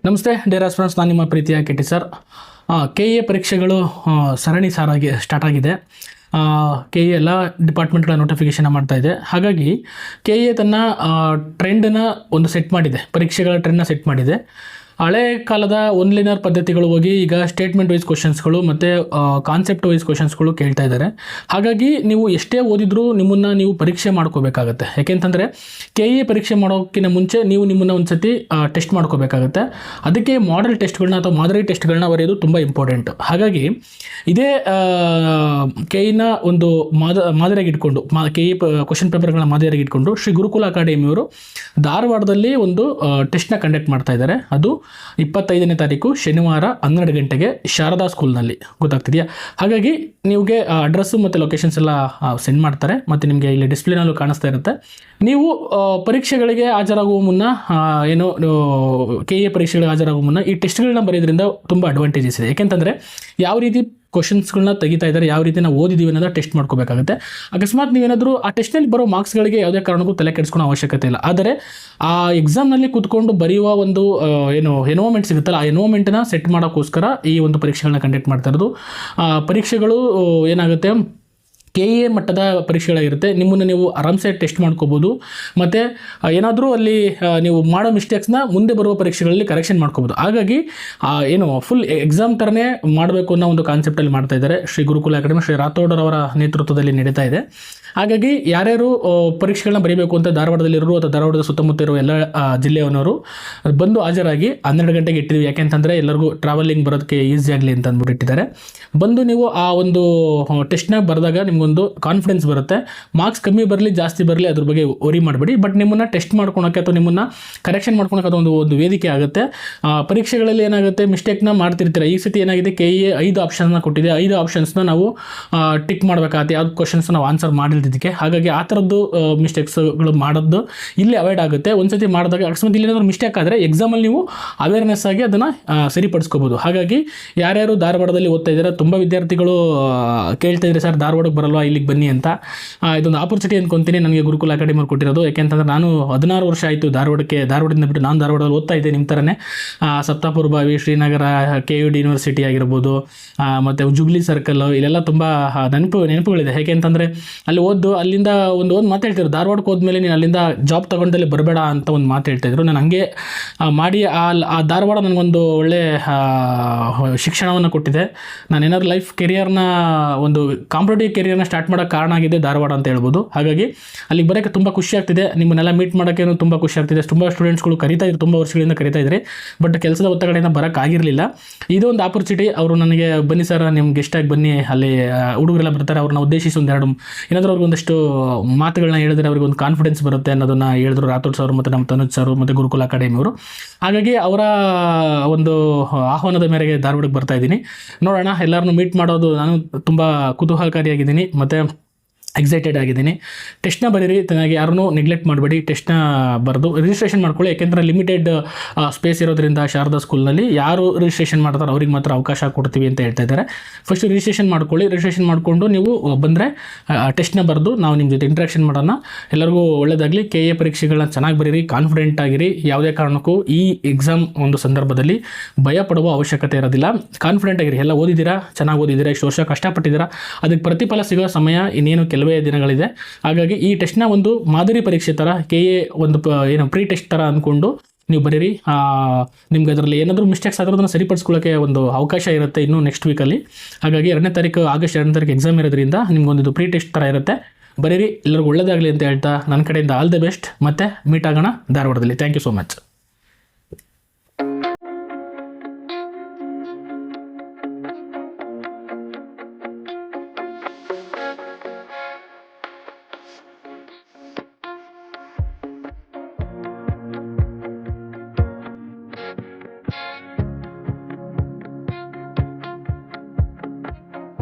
ನಮಸ್ತೆ dear aspirants, ನಾನು ನಿಮ್ಮ ಪ್ರೀತಿಯ ಕೆ ಟಿ ಸರ್. KA ಪರೀಕ್ಷೆಗಳು ಸರಣಿ ಸಾರಾಗಿ ಸ್ಟಾರ್ಟ್ ಆಗಿದೆ. KA ಎಲ್ಲ ಡಿಪಾರ್ಟ್ಮೆಂಟ್ಗಳ ನೋಟಿಫಿಕೇಷನ್ ಮಾಡ್ತಾ ಇದೆ. ಹಾಗಾಗಿ KA ತನ್ನ ಟ್ರೆಂಡನ್ನು ಒಂದು ಸೆಟ್ ಮಾಡಿದೆ, ಪರೀಕ್ಷೆಗಳ ಟ್ರೆಂಡ್ನ ಸೆಟ್ ಮಾಡಿದೆ. ಹಳೆ ಕಾಲದ ಒನ್ಲೈನರ್ ಪದ್ಧತಿಗಳು ಹೋಗಿ ಈಗ ಸ್ಟೇಟ್ಮೆಂಟ್ ವೈಸ್ ಕ್ವಶನ್ಸ್ಗಳು ಮತ್ತು ಕಾನ್ಸೆಪ್ಟ್ ವೈಸ್ ಕ್ವಶನ್ಸ್ಗಳು ಕೇಳ್ತಾ ಇದ್ದಾರೆ. ಹಾಗಾಗಿ ನೀವು ಎಷ್ಟೇ ಓದಿದ್ರೂ ನಿಮ್ಮನ್ನು ನೀವು ಪರೀಕ್ಷೆ ಮಾಡ್ಕೋಬೇಕಾಗತ್ತೆ. ಯಾಕೆಂತಂದರೆ KA ಪರೀಕ್ಷೆ ಮಾಡೋಕ್ಕಿಂತ ಮುಂಚೆ ನೀವು ನಿಮ್ಮನ್ನು ಒಂದು ಸತಿ ಟೆಸ್ಟ್ ಮಾಡ್ಕೋಬೇಕಾಗತ್ತೆ. ಅದಕ್ಕೆ ಮಾಡೆಲ್ ಟೆಸ್ಟ್ಗಳನ್ನ ಅಥವಾ ಮಾದರಿ ಟೆಸ್ಟ್ಗಳನ್ನ ಬರೆಯೋದು ತುಂಬ ಇಂಪಾರ್ಟೆಂಟ್. ಹಾಗಾಗಿ ಇದೇ KA ಒಂದು ಮಾದರಿಯಾಗಿ ಇಟ್ಕೊಂಡು KA ಕ್ವಶನ್ ಪೇಪರ್ಗಳನ್ನ ಮಾದರಿಯಾಗಿ ಇಟ್ಕೊಂಡು ಶ್ರೀ ಗುರುಕುಲ ಅಕಾಡೆಮಿಯವರು ಧಾರವಾಡದಲ್ಲಿ ಒಂದು ಟೆಸ್ಟ್ನ ಕಂಡಕ್ಟ್ ಮಾಡ್ತಾ ಇದ್ದಾರೆ. ಅದು 25ನೇ ತಾರೀಕು ಶನಿವಾರ 12 ಗಂಟೆಗೆ ಶಾರದಾ ಸ್ಕೂಲ್ನಲ್ಲಿ. ಗೊತ್ತಾಗ್ತಿದೆಯಾ? ಹಾಗಾಗಿ ನಿಮಗೆ ಅಡ್ರೆಸ್ಸು ಮತ್ತು ಲೊಕೇಶನ್ಸ್ ಎಲ್ಲ ಸೆಂಡ್ ಮಾಡ್ತಾರೆ, ಮತ್ತು ನಿಮಗೆ ಇಲ್ಲಿ ಡಿಸ್ಪ್ಲೇನಲ್ಲೂ ಕಾಣಿಸ್ತಾ ಇರುತ್ತೆ. ನೀವು ಪರೀಕ್ಷೆಗಳಿಗೆ ಹಾಜರಾಗುವ ಮುನ್ನ KA ಪರೀಕ್ಷೆಗಳಿಗೆ ಹಾಜರಾಗುವ ಮುನ್ನ ಈ ಟೆಸ್ಟ್ಗಳನ್ನ ಬರೆಯೋದ್ರಿಂದ ತುಂಬ ಅಡ್ವಾಂಟೇಜಸ್ ಇದೆ. ಯಾಕೆಂತಂದರೆ ಯಾವ ರೀತಿ ಕ್ವಶನ್ಸ್ಗಳನ್ನ ತೆಗಿತಾ ಇದ್ದಾರೆ, ಯಾವ ರೀತಿ ನಾವು ಓದಿದ್ದೀವಿ ಅನ್ನೋದು ಟೆಸ್ಟ್ ಮಾಡ್ಕೋಬೇಕಾಗುತ್ತೆ. ಅಕಸ್ಮಾತ್ ನೀವೇನಾದರೂ ಆ ಟೆಸ್ಟ್ನಲ್ಲಿ ಬರೋ ಮಾರ್ಕ್ಸ್ಗಳಿಗೆ ಯಾವುದೇ ಕಾರಣಕ್ಕೂ ತಲೆ ಕೆಡಿಸ್ಕೊಳ್ಳೋ ಅವಶ್ಯಕತೆ ಇಲ್ಲ. ಆದರೆ ಆ ಎಕ್ಸಾಮ್ನಲ್ಲಿ ಕೂತ್ಕೊಂಡು ಬರೆಯುವ ಒಂದು ಎನ್ವೈರ್ಮೆಂಟ್ ಸಿಗುತ್ತಲ್ಲ, ಆ ಎನ್ವೈರ್ಮೆಂಟನ್ನ ಸೆಟ್ ಮಾಡೋಕ್ಕೋಸ್ಕರ ಈ ಒಂದು ಪರೀಕ್ಷೆಗಳನ್ನ ಕಂಡಕ್ಟ್ ಮಾಡ್ತಾ ಇರೋದು. ಪರೀಕ್ಷೆಗಳು ಏನಾಗುತ್ತೆ, KA ಮಟ್ಟದ ಪರೀಕ್ಷೆಗಳಾಗಿರುತ್ತೆ. ನಿಮ್ಮನ್ನು ನೀವು ಆರಾಮ್ಸೆ ಟೆಸ್ಟ್ ಮಾಡ್ಕೋಬೋದು, ಮತ್ತು ಏನಾದರೂ ಅಲ್ಲಿ ನೀವು ಮಾಡೋ ಮಿಸ್ಟೇಕ್ಸ್ನ ಮುಂದೆ ಬರುವ ಪರೀಕ್ಷೆಗಳಲ್ಲಿ ಕರೆಕ್ಷನ್ ಮಾಡ್ಕೋಬೋದು. ಹಾಗಾಗಿ ಫುಲ್ ಎಕ್ಸಾಮ್ ಥರನೇ ಮಾಡಬೇಕು ಅನ್ನೋ ಒಂದು ಕಾನ್ಸೆಪ್ಟಲ್ಲಿ ಮಾಡ್ತಾ ಇದ್ದಾರೆ. ಶ್ರೀ ಗುರುಕುಲ ಅಕಾಡೆಮಿ ಶ್ರೀ ರಾಥೋಡರವರ ನೇತೃತ್ವದಲ್ಲಿ ನಡೀತಾ ಇದೆ. ಹಾಗಾಗಿ ಯಾರ್ಯಾರು ಪರೀಕ್ಷೆಗಳನ್ನ ಬರೀಬೇಕು ಅಂತ ಧಾರವಾಡದಲ್ಲಿರೋ ಅಥವಾ ಧಾರವಾಡದ ಸುತ್ತಮುತ್ತ ಇರುವ ಎಲ್ಲ ಜಿಲ್ಲೆಯವನವರು ಬಂದು ಹಾಜರಾಗಿ 12 ಗಂಟೆಗೆ ಇಟ್ಟಿದ್ದೀವಿ. ಯಾಕೆಂತಂದರೆ ಎಲ್ಲರಿಗೂ ಟ್ರಾವೆಲಿಂಗ್ ಬರೋದಕ್ಕೆ ಈಸಿ ಆಗಲಿ ಅಂತ ಅಂದ್ಬಿಟ್ಟು ಇಟ್ಟಿದ್ದಾರೆ. ಬಂದು ನೀವು ಆ ಒಂದು ಟೆಸ್ಟ್ನ ಬರೆದಾಗ ನಿಮಗೊಂದು ಕಾನ್ಫಿಡೆನ್ಸ್ ಬರುತ್ತೆ. ಮಾರ್ಕ್ಸ್ ಕಮ್ಮಿ ಬರಲಿ ಜಾಸ್ತಿ ಬರಲಿ ಅದ್ರ ಬಗ್ಗೆ ವರಿ ಮಾಡಬೇಡಿ, ಬಟ್ ನಿಮ್ಮನ್ನು ಟೆಸ್ಟ್ ಮಾಡ್ಕೊಳಕ್ಕೆ ಅಥವಾ ನಿಮ್ಮನ್ನು ಕರೆಕ್ಷನ್ ಮಾಡ್ಕೊಳಕ್ಕೆ ಅದೊಂದು ವೇದಿಕೆ ಆಗುತ್ತೆ. ಪರೀಕ್ಷೆಗಳಲ್ಲಿ ಏನಾಗುತ್ತೆ, ಮಿಸ್ಟೇಕ್ನ ಮಾಡ್ತಿರ್ತೀರ. ಈ ಸತಿ ಏನಾಗಿದೆ, KA 5 ಆಪ್ಷನ್ಸ್ನ ಕೊಟ್ಟಿದೆ. 5 ಆಪ್ಷನ್ಸ್ನ ನಾವು ಟಿಕ್ ಮಾಡಬೇಕಾಗುತ್ತೆ, ಯಾವ್ದು ಕ್ವಶನ್ಸ್ ನಾವು ಆನ್ಸರ್ ಮಾಡಿಲ್ದಿದ್ದಕ್ಕೆ. ಹಾಗಾಗಿ ಆ ಥರದ್ದು ಮಿಸ್ಟೇಕ್ಸ್ಗಳು ಮಾಡೋದು ಇಲ್ಲಿ ಅವಾಯ್ಡ್ ಆಗುತ್ತೆ. ಒಂದ್ಸತಿ ಮಾಡಿದಾಗ ಅಕಸ್ಮಾತ್ ಇಲ್ಲಿ ಏನಾದರೂ ಮಿಸ್ಟೇಕ್ ಆದರೆ ಎಕ್ಸಾಮಲ್ಲಿ ನೀವು ಅವೇರ್ನೆಸ್ ಆಗಿ ಅದನ್ನು ಸರಿಪಡಿಸ್ಕೋಬೋದು. ಹಾಗಾಗಿ ಯಾರ್ಯಾರು ಧಾರವಾಡದಲ್ಲಿ ಓದ್ತಾ ಇದ್ದಾರೆ, ತುಂಬ ವಿದ್ಯಾರ್ಥಿಗಳು ಕೇಳ್ತಾ ಇದ್ದಾರೆ, ಸರ್ ಧಾರವಾಡಕ್ಕೆ ಬರಲ್ವಾ, ಇಲ್ಲಿಗೆ ಬನ್ನಿ ಅಂತ. ಇದೊಂದು ಆಪರ್ಚುನಿಟಿ ಅಂದ್ಕೊತೀನಿ ನನಗೆ ಗುರುಕುಲ ಅಕಾಡೆಮಿ ಅವ್ರು ಕೊಟ್ಟಿರೋದು. ಯಾಕೆಂತಂದರೆ ನಾನು 16 ವರ್ಷ ಆಯಿತು ಧಾರವಾಡದಿಂದ ಬಿಟ್ಟು ನಾನು ಧಾರವಾಡದಲ್ಲಿ ಓದ್ತಾ ಇದ್ದೆ ನಿಮ್ಮ ಥರನೇ. ಸಪ್ತಾಪುರ ಬಾವಿ, ಶ್ರೀನಗರ, KUD ಯೂನಿವರ್ಸಿಟಿ ಆಗಿರ್ಬೋದು, ಮತ್ತು ಜುಬ್ಲಿ ಸರ್ಕಲ್, ಇಲ್ಲೆಲ್ಲ ತುಂಬ ನೆನಪುಗಳಿದೆ. ಯಾಕೆಂತಂದರೆ ಅಲ್ಲಿ ಅಲ್ಲಿಂದ ಒಂದು ಮಾತು ಹೇಳ್ತಿದ್ರು, ಧಾರವಾಡಕ್ಕೆ ಹೋದ್ಮೇಲೆ ನೀನು ಅಲ್ಲಿಂದ ಜಾಬ್ ತೊಗೊಂಡಲ್ಲಿ ಬರಬೇಡ ಅಂತ ಒಂದು ಮಾತು ಹೇಳ್ತಾಯಿದ್ರು. ನಾನು ಹಂಗೆ ಮಾಡಿ ಆ ಧಾರವಾಡ ನನಗೊಂದು ಒಳ್ಳೆ ಶಿಕ್ಷಣವನ್ನು ಕೊಟ್ಟಿದೆ. ನಾನು ಏನಾದರೂ ಲೈಫ್ ಕೆರಿಯರ್ನ ಒಂದು ಕಾಂಪಿಟೇಟಿವ್ ಕೆರಿಯರ್ನ ಸ್ಟಾರ್ಟ್ ಮಾಡೋಕ್ಕೆ ಕಾರಣ ಆಗಿದೆ ಧಾರವಾಡ ಅಂತ ಹೇಳ್ಬೋದು. ಹಾಗಾಗಿ ಅಲ್ಲಿಗೆ ಬರೋಕ್ಕೆ ತುಂಬ ಖುಷಿ ಆಗ್ತಿದೆ. ನಿಮ್ಮನ್ನೆಲ್ಲ ಮೀಟ್ ಮಾಡೋಕ್ಕೇನು ತುಂಬ ಖುಷಿ ಆಗ್ತಿದೆ. ತುಂಬ ಸ್ಟೂಡೆಂಟ್ಸ್ಗಳು ಕರಿತಾ ಇದ್ರು, ತುಂಬ ವರ್ಷಗಳಿಂದ ಕರಿತಾ ಇದ್ದಾರೆ, ಬಟ್ ಕೆಲಸದ ಒತ್ತಡಗಳಿಂದ ಬರೋಕ್ಕಾಗಿರಲಿಲ್ಲ. ಇದು ಒಂದು ಆಪರ್ಚುನಿಟಿ. ಅವರು ನನಗೆ ಬನ್ನಿ ಸರ್, ನಿಮ್ಗೆ ಗೆಸ್ಟಾಗಿ ಬನ್ನಿ, ಅಲ್ಲಿ ಹುಡುಗರೆಲ್ಲ ಬರ್ತಾರೆ, ಅವ್ರನ್ನ ಉದ್ದೇಶಿಸಿ ಒಂದೆರಡು ಏನಾದರೂ ಅವ್ರಿಗೆ ಒಂದಷ್ಟು ಮಾತುಗಳನ್ನ ಹೇಳಿದ್ರೆ ಅವ್ರಿಗೆ ಒಂದು ಕಾನ್ಫಿಡೆನ್ಸ್ ಬರುತ್ತೆ ಅನ್ನೋದನ್ನು ಹೇಳಿದ್ರು ರಾಥೋಡ್ ಸರ್ ಮತ್ತು ನಮ್ಮ ತನುಜ್ ಸರ್ ಮತ್ತು ಗುರುಕುಲ ಅಕಾಡೆಮಿಯವರು. ಹಾಗಾಗಿ ಅವರ ಒಂದು ಆಹ್ವಾನದ ಮೇರೆಗೆ ಧಾರವಾಡಕ್ಕೆ ಬರ್ತಾ ಇದ್ದೀನಿ. ನೋಡೋಣ, ಎಲ್ಲರನ್ನೂ ಮೀಟ್ ಮಾಡೋದು ನಾನು ತುಂಬ ಕುತೂಹಲಕಾರಿಯಾಗಿದ್ದೀನಿ ಮತ್ತು ಎಕ್ಸೈಟೆಡ್ ಆಗಿದ್ದೀನಿ. ಟೆಸ್ಟ್ನ ಬರೀರಿ ಚೆನ್ನಾಗಿ, ಯಾರನ್ನೂ ನೆಗ್ಲೆಕ್ಟ್ ಮಾಡಬೇಡಿ. ಟೆಸ್ಟ್ನ ಬರೆದು ರಿಜಿಸ್ಟ್ರೇಷನ್ ಮಾಡ್ಕೊಳ್ಳಿ. ಯಾಕೆಂದರೆ ಲಿಮಿಟೆಡ್ ಸ್ಪೇಸ್ ಇರೋದ್ರಿಂದ ಶಾರದಾ ಸ್ಕೂಲ್ನಲ್ಲಿ ಯಾರು ರಿಜಿಸ್ಟ್ರೇಷನ್ ಮಾಡ್ತಾರೆ ಅವ್ರಿಗೆ ಮಾತ್ರ ಅವಕಾಶ ಕೊಡ್ತೀವಿ ಅಂತ ಹೇಳ್ತಾ ಇದ್ದಾರೆ. ಫಸ್ಟ್ ರಿಜಿಸ್ಟ್ರೇಷನ್ ಮಾಡ್ಕೊಳ್ಳಿ. ರಿಜಿಸ್ಟ್ರೇಷನ್ ಮಾಡಿಕೊಂಡು ನೀವು ಬಂದರೆ ಟೆಸ್ಟ್ನ ಬರೆದು ನಾವು ನಿಮ್ಮ ಜೊತೆ ಇಂಟ್ರಾಕ್ಷನ್ ಮಾಡೋಣ. ಎಲ್ಲರಿಗೂ ಒಳ್ಳೆಯದಾಗಲಿ. KA ಪರೀಕ್ಷೆಗಳನ್ನ ಚೆನ್ನಾಗಿ ಬರೀರಿ, ಕಾನ್ಫಿಡೆಂಟ್ ಆಗಿರಿ. ಯಾವುದೇ ಕಾರಣಕ್ಕೂ ಈ ಎಕ್ಸಾಮ್ ಒಂದು ಸಂದರ್ಭದಲ್ಲಿ ಭಯ ಪಡುವ ಅವಶ್ಯಕತೆ ಇರೋದಿಲ್ಲ. ಕಾನ್ಫಿಡೆಂಟ್ ಆಗಿರಿ. ಎಲ್ಲ ಓದಿದ್ದೀರಾ, ಚೆನ್ನಾಗಿ ಓದಿದ್ದೀರಾ, ಇಷ್ಟು ವರ್ಷ ಕಷ್ಟಪಟ್ಟಿದ್ದೀರಾ, ಅದಕ್ಕೆ ಪ್ರತಿಫಲ ಸಿಗೋ ಸಮಯ ಇನ್ನೇನು ಕೆಲವೇ ದಿನಗಳಿದೆ. ಹಾಗಾಗಿ ಈ ಟೆಸ್ಟ್ನ ಒಂದು ಮಾದರಿ ಪರೀಕ್ಷೆ ಥರ KA ಒಂದು ಪ್ರೀ ಟೆಸ್ಟ್ ಥರ ಅಂದ್ಕೊಂಡು ನೀವು ಬರೀರಿ. ನಿಮ್ಗೆ ಅದರಲ್ಲಿ ಏನಾದರೂ ಮಿಸ್ಟೇಕ್ಸ್ ಆದರೂ ಅದನ್ನು ಸರಿಪಡಿಸ್ಕೊಳ್ಳೋಕ್ಕೆ ಒಂದು ಅವಕಾಶ ಇರುತ್ತೆ ಇನ್ನೂ ನೆಕ್ಸ್ಟ್ ವೀಕಲ್ಲಿ. ಹಾಗಾಗಿ 2ನೇ ತಾರೀಕು ಆಗಸ್ಟ್ 2ನೇ ತಾರೀಕು ಎಕ್ಸಾಮ್ ಇರೋದ್ರಿಂದ ನಿಮ್ಗೊಂದು ಪ್ರೀ ಟೆಸ್ಟ್ ಥರ ಇರುತ್ತೆ. ಬರೀರಿ. ಎಲ್ಲರಿಗೂ ಒಳ್ಳೆಯದಾಗಲಿ ಅಂತ ಹೇಳ್ತಾ ನನ್ನ ಕಡೆಯಿಂದ ಆಲ್ ದಿ ಬೆಸ್ಟ್. ಮತ್ತೆ ಮೀಟ್ ಆಗೋಣ ಧಾರವಾಡದಲ್ಲಿ. Thank you so much.